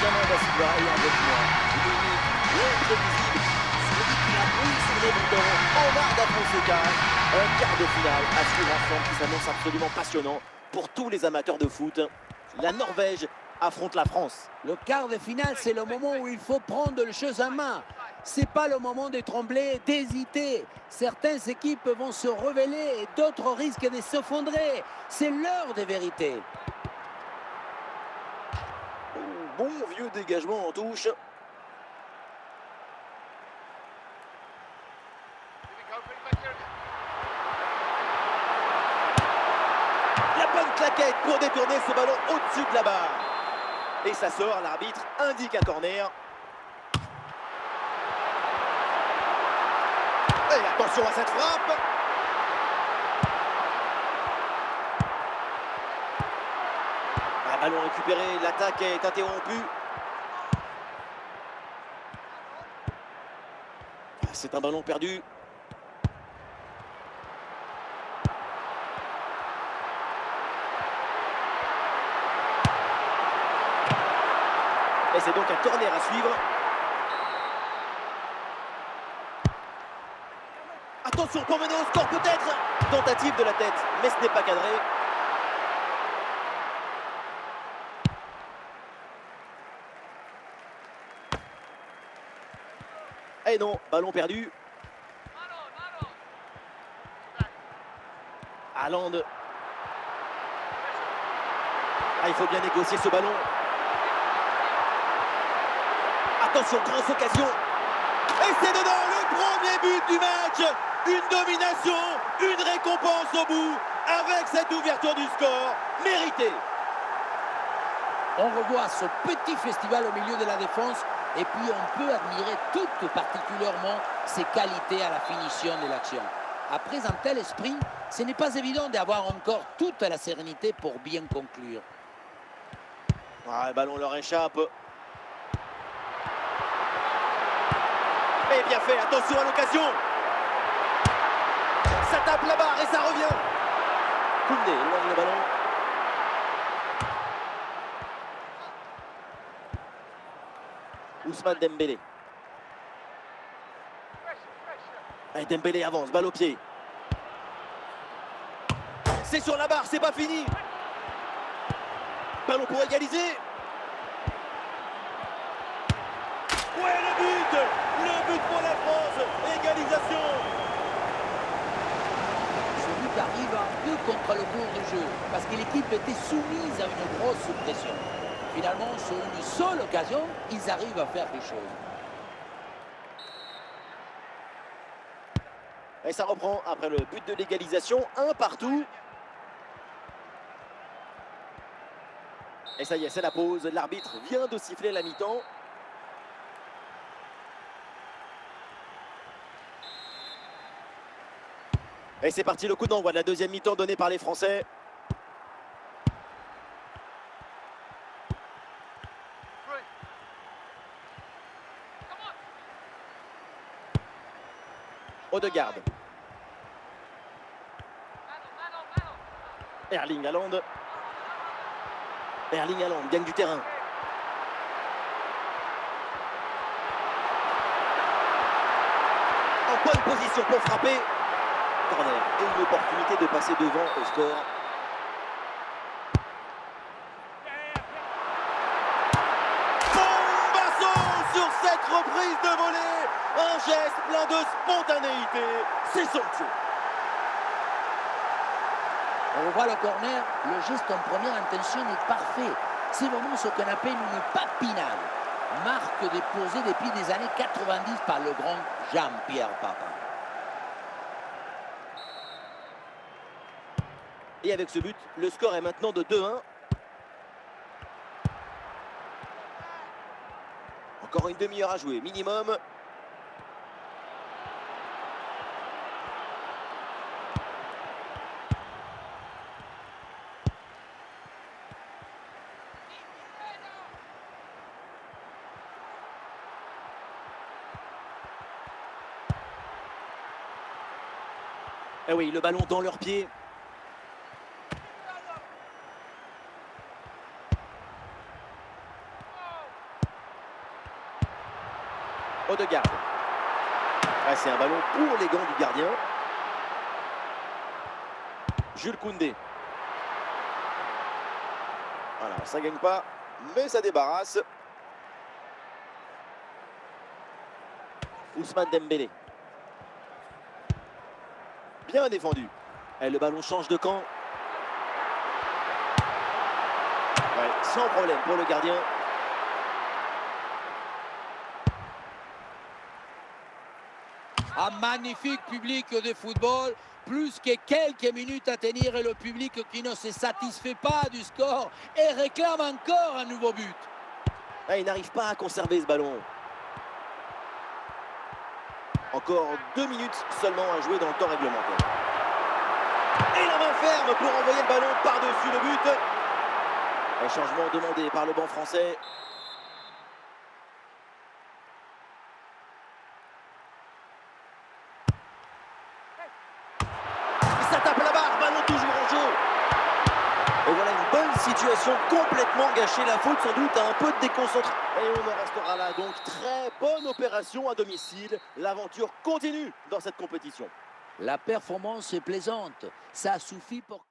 Benjamin Da Silva est avec moi. Limite, imprévisible. Celui qui a brillé sur les montants, Omar Da Fonseca. Un quart de finale à suivre ensemble qui s'annonce absolument passionnant pour tous les amateurs de foot. La Norvège affronte la France. Le quart de finale, c'est le moment où il faut prendre les choses en main. C'est pas le moment de trembler, d'hésiter. Certaines équipes vont se révéler et d'autres risquent de s'effondrer. C'est l'heure des vérités. Bon vieux dégagement en touche. La bonne claquette pour détourner ce ballon au-dessus de la barre. Et ça sort, l'arbitre indique un corner. Et attention à cette frappe. Un ballon récupéré, l'attaque est interrompue. C'est un ballon perdu. Et c'est donc un corner à suivre. Attention pour mener au score peut-être. Tentative de la tête, mais ce n'est pas cadré. Et non, ballon perdu. Haaland. Ah, il faut bien négocier ce ballon. Attention, grosse occasion. Et c'est dedans, le premier but du match. Une domination, une récompense au bout. Avec cette ouverture du score, méritée. On revoit ce petit festival au milieu de la défense et puis on peut admirer tout particulièrement ses qualités à la finition de l'action. Après un tel esprit, ce n'est pas évident d'avoir encore toute la sérénité pour bien conclure. Ah, le ballon leur échappe. Et bien fait, attention à l'occasion. Ça tape la barre et ça revient. Koundé éloigne le ballon. Ousmane Dembélé. Et Dembélé avance, balle au pied. C'est sur la barre, c'est pas fini. Ballon pour égaliser. Ouais, le but pour la France, égalisation. Ce but arrive un peu contre le cours du jeu, parce que l'équipe était soumise à une grosse pression. Finalement, sur une seule occasion, ils arrivent à faire quelque chose. Et ça reprend après le but de l'égalisation, un partout. Et ça y est, c'est la pause. L'arbitre vient de siffler la mi-temps. Et c'est parti, le coup d'envoi de la deuxième mi-temps donné par les Français. Odegaard. Erling Haaland. Erling Haaland gagne du terrain. En bonne position pour frapper. Corner et une opportunité de passer devant au score. Bombasso sur cette reprise de volée. Un geste plein de spontanéité. C'est somptueux. On revoit le corner, le geste en première intention est parfait. C'est vraiment ce qu'on appelle une papinade. Marque déposée depuis des années 90 par le grand Jean-Pierre Papin. Et avec ce but, le score est maintenant de 2-1. Encore une demi-heure à jouer, minimum. Et oui, le ballon dans leurs pieds. Odegaard. Ah, c'est un ballon pour les gants du gardien. Jules Koundé. Voilà, ça gagne pas, mais ça débarrasse. Ousmane Dembélé. Bien défendu. Et le ballon change de camp. Ouais, sans problème pour le gardien. Un magnifique public de football, plus que quelques minutes à tenir et le public qui ne se satisfait pas du score et réclame encore un nouveau but. Ah, il n'arrive pas à conserver ce ballon. Encore 2 minutes seulement à jouer dans le temps réglementaire. Et la main ferme pour envoyer le ballon par-dessus le but. Un changement demandé par le banc français. Ça tape la barre, ballon toujours en jeu. Et voilà une bonne situation complètement gâchée. La faute sans doute à un peu de déconcentration. Et on en restera là donc. Très bonne opération à domicile. L'aventure continue dans cette compétition. La performance est plaisante, ça suffit pour...